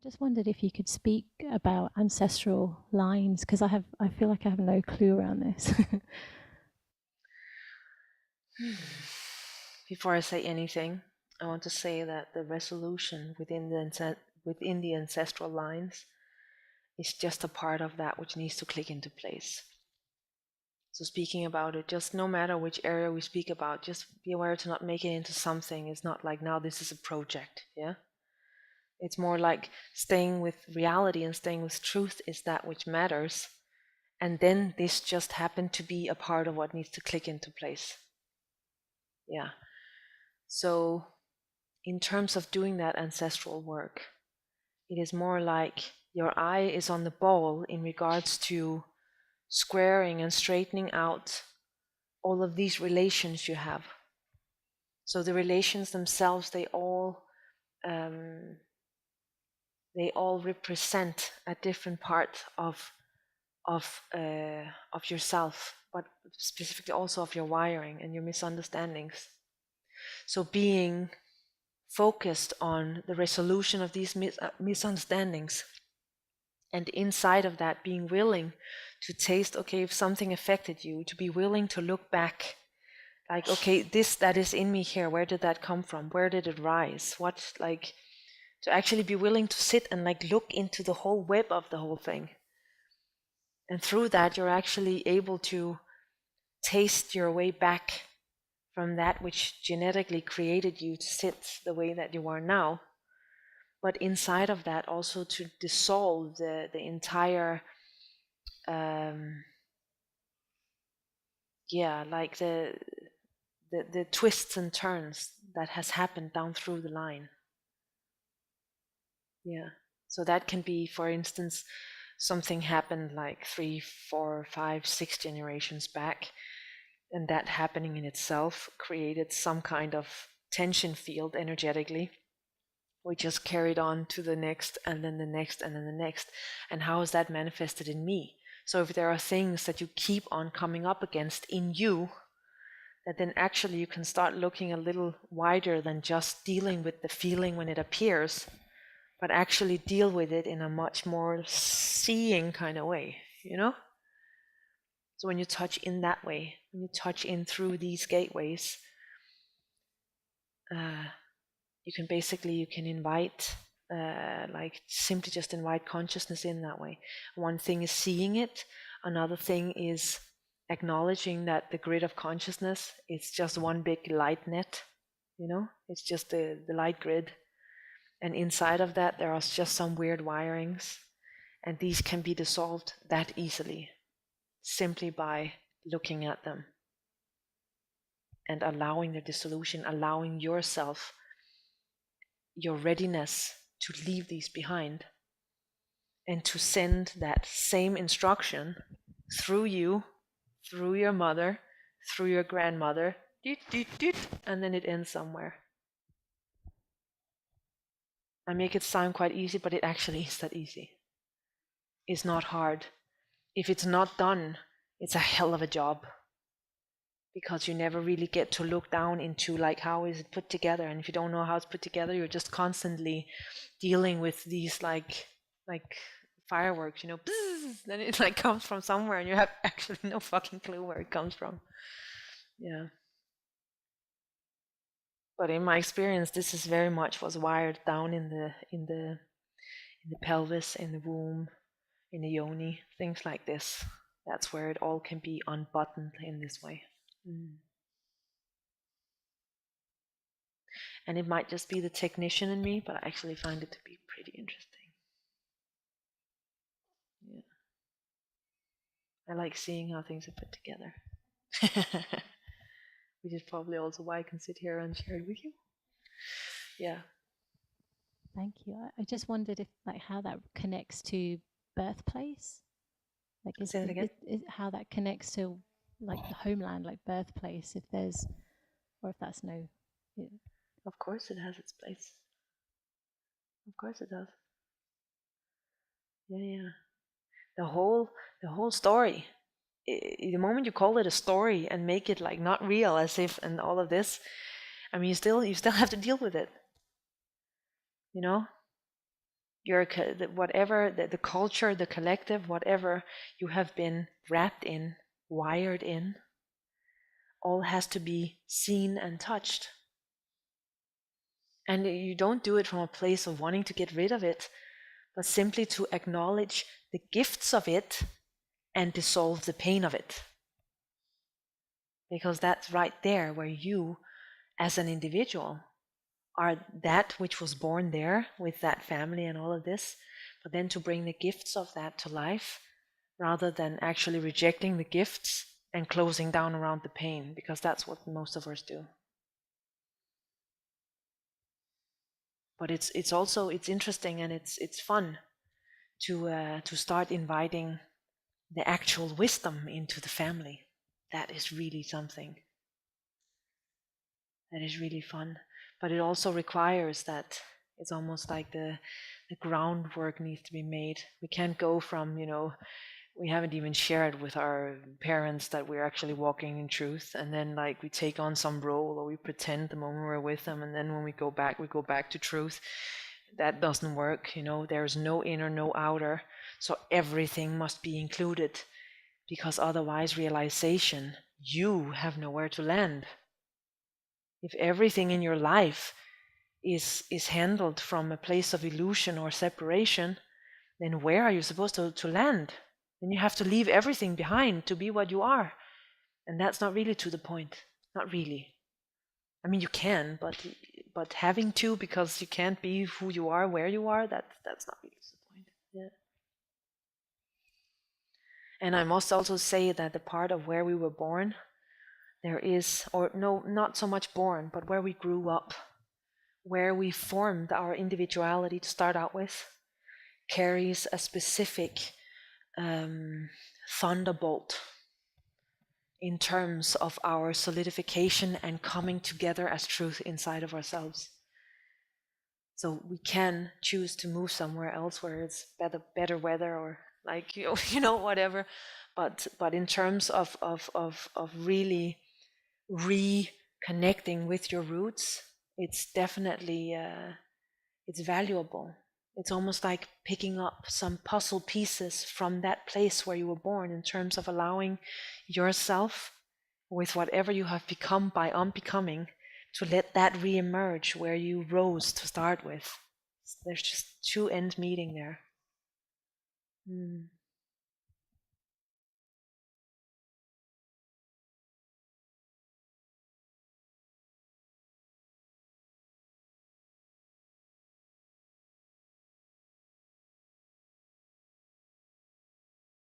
Just wondered if you could speak about ancestral lines, because I feel like I have no clue around this. Before I say anything, I want to say that the resolution within the ancestral lines is just a part of that which needs to click into place. So speaking about it, just no matter which area we speak about, just be aware to not make it into something. It's not like now this is a project, yeah? It's more like staying with reality and staying with truth is that which matters. And then this just happened to be a part of what needs to click into place. Yeah. So in terms of doing that ancestral work, it is more like your eye is on the ball in regards to squaring and straightening out all of these relations you have. So the relations themselves, they all represent a different part of yourself, but specifically also of your wiring and your misunderstandings. So being focused on the resolution of these misunderstandings, and inside of that being willing to taste, okay, if something affected you, to be willing to look back, like, okay, this that is in me here, where did that come from, where did it rise, what, like, to actually be willing to sit and like look into the whole web of the whole thing. And through that you're actually able to taste your way back from that which genetically created you to sit the way that you are now, but inside of that also to dissolve the entire like the twists and turns that has happened down through the line. Yeah. So that can be, for instance, something happened like 3, 4, 5, 6 generations back, and that happening in itself created some kind of tension field energetically. We just carried on to the next, and then the next, and then the next. And how is that manifested in me? So if there are things that you keep on coming up against in you, that then actually you can start looking a little wider than just dealing with the feeling when it appears, but actually deal with it in a much more seeing kind of way, you know? So when you touch in that way, when you touch in through these gateways, you can invite, like simply just invite consciousness in that way. One thing is seeing it, another thing is acknowledging that the grid of consciousness is just one big light net, you know, it's just the light grid. And inside of that, there are just some weird wirings, and these can be dissolved that easily, simply by looking at them and allowing the dissolution, allowing yourself, your readiness to leave these behind and to send that same instruction through you, through your mother, through your grandmother, and then it ends somewhere. I make it sound quite easy, but it actually is that easy. It's not hard. If it's not done, it's a hell of a job, because you never really get to look down into like how is it put together. And if you don't know how it's put together, you're just constantly dealing with these like fireworks, you know, bzzz, then it like comes from somewhere and you have actually no fucking clue where it comes from. Yeah. But in my experience, this is very much was wired down in the pelvis, in the womb, in the yoni, things like this. That's where it all can be unbuttoned in this way. And it might just be the technician in me, but I actually find it to be pretty interesting. Yeah. I like seeing how things are put together. Which is probably also why I can sit here and share it with you. Yeah. Thank you. I just wondered if, like, how that connects to birthplace. Like, Say it again. is how that connects to like the homeland, like birthplace. If there's, or if that's no. Yeah. Of course it has its place. Of course it does. Yeah, yeah. The whole story. The moment you call it a story and make it like not real, as if, and all of this, I mean, you still have to deal with it. You know. whatever the culture, the collective, whatever you have been wrapped in, wired in, all has to be seen and touched. And you don't do it from a place of wanting to get rid of it, but simply to acknowledge the gifts of it and dissolve the pain of it. Because that's right there where you, as an individual, are that which was born there with that family and all of this, but then to bring the gifts of that to life rather than actually rejecting the gifts and closing down around the pain, because that's what most of us do. But it's also interesting and it's fun to start inviting the actual wisdom into the family. That is really something. That is really fun. But it also requires that it's almost like the groundwork needs to be made. We can't go from, we haven't even shared with our parents that we're actually walking in truth, and then like we take on some role or we pretend the moment we're with them, and then when we go back to truth. That doesn't work. There's no inner, no outer, so everything must be included, because otherwise realization, you have nowhere to land. If everything in your life is handled from a place of illusion or separation, then where are you supposed to land? Then you have to leave everything behind to be what you are. And that's not really to the point. Not really. I mean, you can, but having to, because you can't be who you are, where you are, that's not really the point. Yeah. And I must also say that the part of where we were born, there is, or no, not so much born, but where we grew up, where we formed our individuality to start out with, carries a specific thunderbolt in terms of our solidification and coming together as truth inside of ourselves. So we can choose to move somewhere else where it's better weather, or like whatever. But in terms of really reconnecting with your roots, it's definitely it's valuable. It's almost like picking up some puzzle pieces from that place where you were born, in terms of allowing yourself, with whatever you have become by unbecoming, to let that re-emerge where you rose to start with. There's just two ends meeting there.